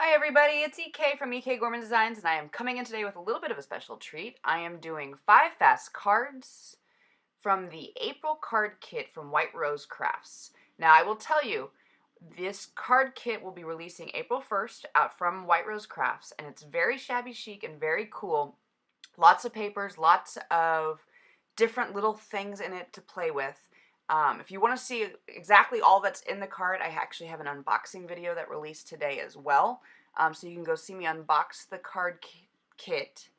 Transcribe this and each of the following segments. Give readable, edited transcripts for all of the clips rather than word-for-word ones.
Hi everybody, it's EK from EK Gorman Designs, and I am coming in today with a little bit of a special treat. I am doing 5 fast cards from the April card kit from White Rose Crafts. Now I will tell you, this card kit will be releasing April 1st out from White Rose Crafts, and it's very shabby chic and very cool. Lots of papers, lots of different little things in it to play with. If you want to see exactly all that's in the card, I actually have an unboxing video that released today as well. So you can go see me unbox the card kit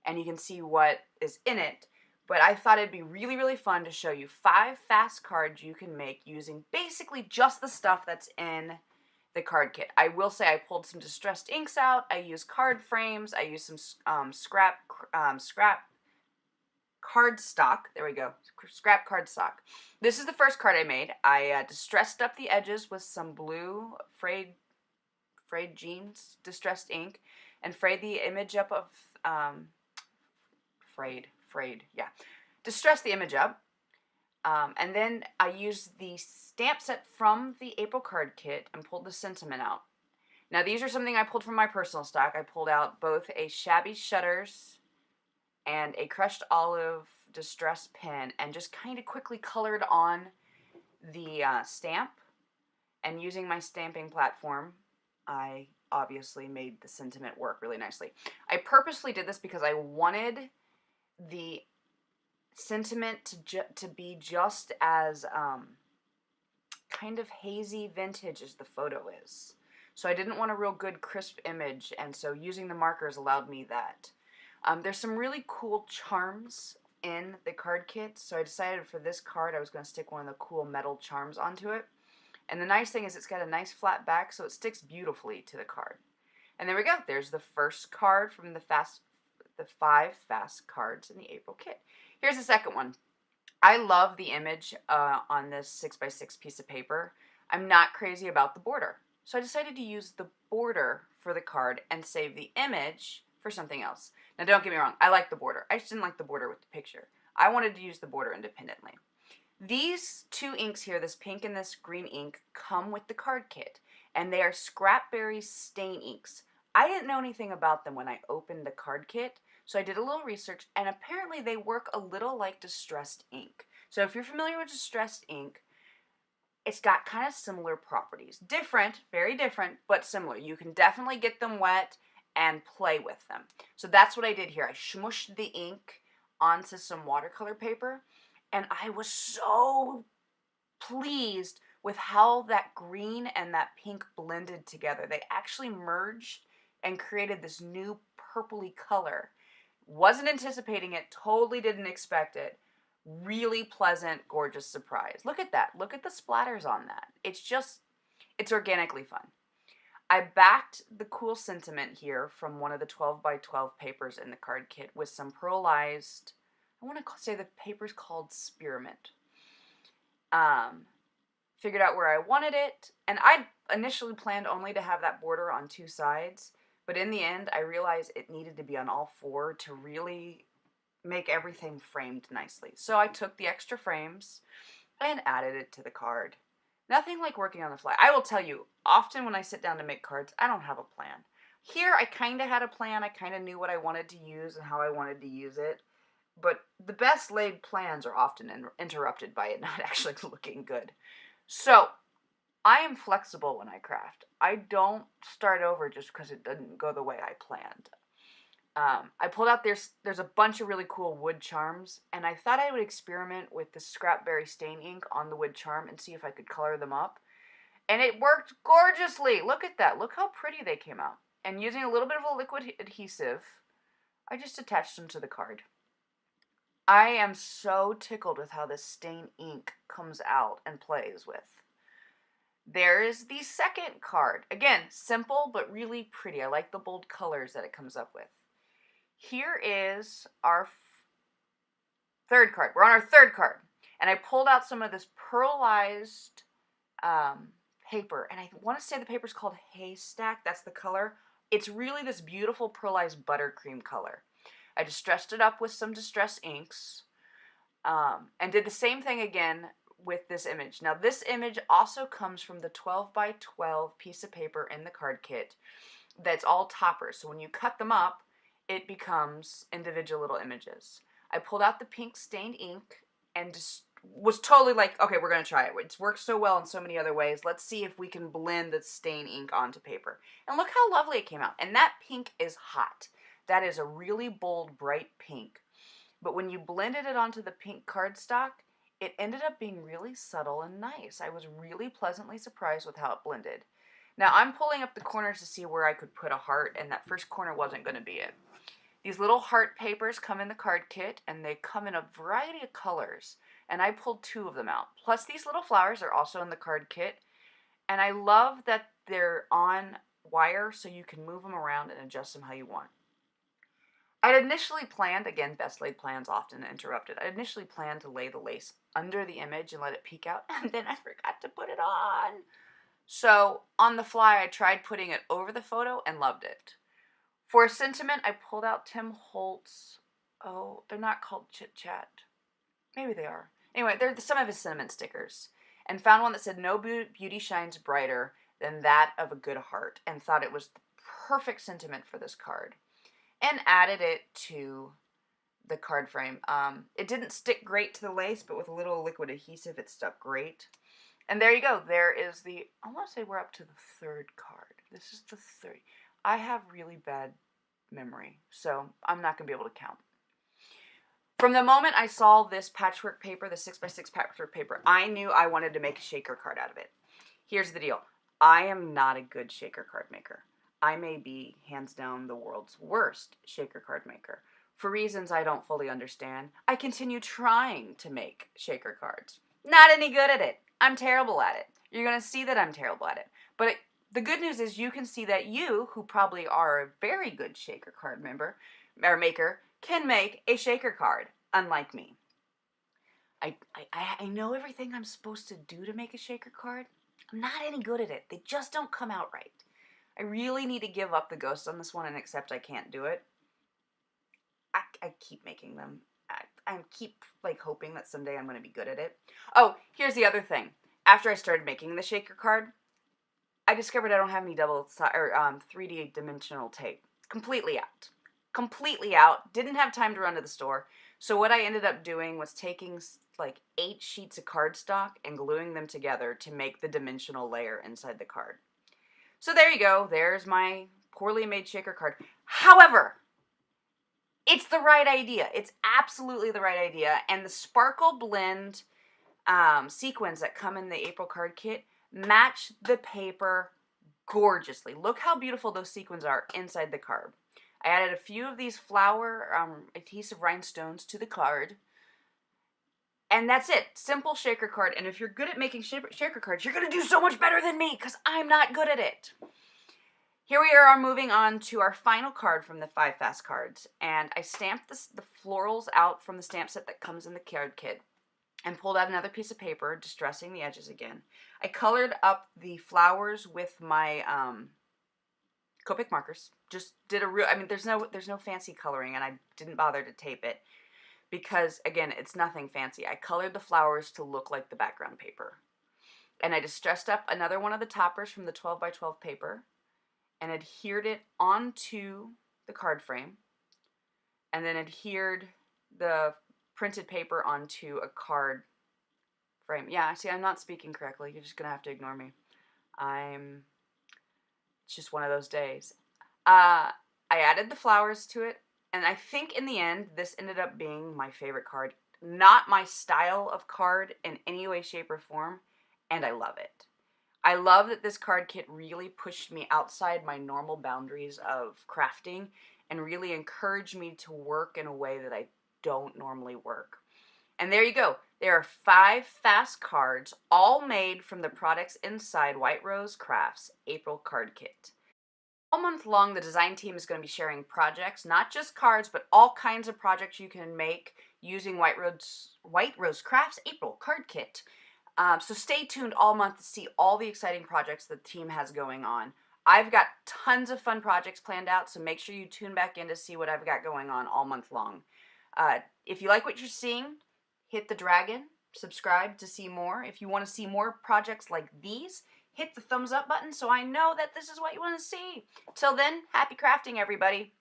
and you can see what is in it. But I thought it'd be really, really fun to show you 5 fast cards you can make using basically just the stuff that's in the card kit. I will say I pulled some distressed inks out. I used card frames. I used some scrap cardstock. There we go. Scrap cardstock. This is the first card I made. I distressed up the edges with some blue frayed jeans distressed ink and frayed the image up of distressed the image up. And then I used the stamp set from the April card kit and pulled the sentiment out. Now these are something I pulled from my personal stock. I pulled out both a Shabby Shutters and a crushed olive distress pen and just kind of quickly colored on the stamp. And using my stamping platform, I obviously made the sentiment work really nicely. I purposely did this because I wanted the sentiment to be just as kind of hazy vintage as the photo is. So I didn't want a real good crisp image, and so using the markers allowed me that. There's some really cool charms in the card kit, so I decided for this card I was going to stick one of the cool metal charms onto it. And the nice thing is it's got a nice flat back, so it sticks beautifully to the card. And there we go. There's the first card from the 5 fast cards in the April kit. Here's the second one. I love the image on this 6x6 piece of paper. I'm not crazy about the border, so I decided to use the border for the card and save the image for something else. Now don't get me wrong, I like the border. I just didn't like the border with the picture. I wanted to use the border independently. These 2 inks here, this pink and this green ink, come with the card kit, and they are Scrapberry Stain inks. I didn't know anything about them when I opened the card kit, so I did a little research, and apparently they work a little like distressed ink. So if you're familiar with distressed ink, it's got kind of similar properties. Different, very different, but similar. You can definitely get them wet and play with them. So that's what I did here. I smooshed the ink onto some watercolor paper, and I was so pleased with how that green and that pink blended together. They actually merged and created this new purpley color. Wasn't anticipating it, totally didn't expect it. Really pleasant, gorgeous surprise. Look at that. Look at the splatters on that. It's organically fun. I backed the cool sentiment here from one of the 12x12 papers in the card kit with some pearlized, I want to say the paper's called Spearmint. Figured out where I wanted it, and I initially planned only to have that border on 2 sides, but in the end I realized it needed to be on all 4 to really make everything framed nicely. So I took the extra frames and added it to the card. Nothing like working on the fly. I will tell you, often when I sit down to make cards, I don't have a plan. Here, I kind of had a plan. I kind of knew what I wanted to use and how I wanted to use it. But the best laid plans are often interrupted by it not actually looking good. So, I am flexible when I craft. I don't start over just because it didn't go the way I planned. I pulled out, there's a bunch of really cool wood charms, and I thought I would experiment with the Scrapberry Stain ink on the wood charm and see if I could color them up. And it worked gorgeously! Look at that. Look how pretty they came out. And using a little bit of a liquid adhesive, I just attached them to the card. I am so tickled with how this stain ink comes out and plays with. There is the second card. Again, simple but really pretty. I like the bold colors that it comes up with. Here is our 3rd card. We're on our 3rd card. And I pulled out some of this pearlized paper. And I want to say the paper's called Haystack. That's the color. It's really this beautiful pearlized buttercream color. I distressed it up with some distress inks. And did the same thing again with this image. Now this image also comes from the 12 by 12 piece of paper in the card kit that's all toppers. So when you cut them up, it becomes individual little images. I pulled out the pink stained ink and just was totally like, okay, we're going to try it. It's worked so well in so many other ways. Let's see if we can blend the stain ink onto paper. And look how lovely it came out. And that pink is hot. That is a really bold, bright pink. But when you blended it onto the pink cardstock, it ended up being really subtle and nice. I was really pleasantly surprised with how it blended. Now I'm pulling up the corners to see where I could put a heart, and that first corner wasn't going to be it. These little heart papers come in the card kit, and they come in a variety of colors. And I pulled 2 of them out. Plus these little flowers are also in the card kit. And I love that they're on wire so you can move them around and adjust them how you want. I'd initially planned, again, best laid plans often interrupted. I initially planned to lay the lace under the image and let it peek out, and then I forgot to put it on. So on the fly, I tried putting it over the photo and loved it. For a sentiment, I pulled out Tim Holtz. Oh, they're not called Chit Chat. Maybe they are. Anyway, they're some of his sentiment stickers. And found one that said, "No beauty shines brighter than that of a good heart," and thought it was the perfect sentiment for this card. And added it to the card frame. It didn't stick great to the lace, but with a little liquid adhesive, it stuck great. And there you go. There is the, I want to say we're up to the 3rd card. This is the 3rd. I have really bad memory, so I'm not going to be able to count. From the moment I saw this patchwork paper, the 6x6 patchwork paper, I knew I wanted to make a shaker card out of it. Here's the deal. I am not a good shaker card maker. I may be, hands down, the world's worst shaker card maker. For reasons I don't fully understand, I continue trying to make shaker cards. Not any good at it. I'm terrible at it. You're going to see that I'm terrible at it. But the good news is you can see that you, who probably are a very good shaker card maker, can make a shaker card, unlike me. I know everything I'm supposed to do to make a shaker card. I'm not any good at it. They just don't come out right. I really need to give up the ghost on this one and accept I can't do it. I keep making them. I keep hoping that someday I'm going to be good at it. Oh, here's the other thing. After I started making the shaker card, I discovered I don't have any 3D dimensional tape. Completely out. Completely out. Didn't have time to run to the store. So what I ended up doing was taking 8 sheets of cardstock and gluing them together to make the dimensional layer inside the card. So there you go. There's my poorly made shaker card. However, it's the right idea. It's absolutely the right idea. And the sparkle blend sequins that come in the April card kit match the paper gorgeously. Look how beautiful those sequins are inside the card. I added a few of these flower adhesive rhinestones to the card. And that's it. Simple shaker card. And if you're good at making shaker cards, you're going to do so much better than me because I'm not good at it. Here we are moving on to our final card from the 5 Fast cards. And I stamped the florals out from the stamp set that comes in the card kit and pulled out another piece of paper, distressing the edges again. I colored up the flowers with my Copic markers. Just did a real, there's no fancy coloring, and I didn't bother to tape it because, again, it's nothing fancy. I colored the flowers to look like the background paper. And I distressed up another one of the toppers from the 12 by 12 paper and adhered it onto the card frame, and then adhered the printed paper onto a card frame. Yeah, see, I'm not speaking correctly. You're just going to have to ignore me. It's just one of those days. I added the flowers to it, and I think in the end, this ended up being my favorite card. Not my style of card in any way, shape, or form, and I love it. I love that this card kit really pushed me outside my normal boundaries of crafting and really encouraged me to work in a way that I don't normally work. And there you go. There are 5 fast cards, all made from the products inside White Rose Crafts April Card Kit. All month long, the design team is going to be sharing projects, not just cards, but all kinds of projects you can make using White Rose Crafts April Card Kit. So stay tuned all month to see all the exciting projects the team has going on. I've got tons of fun projects planned out, so make sure you tune back in to see what I've got going on all month long. If you like what you're seeing, hit the dragon, subscribe to see more. If you want to see more projects like these, hit the thumbs up button so I know that this is what you want to see. Till then, happy crafting, everybody.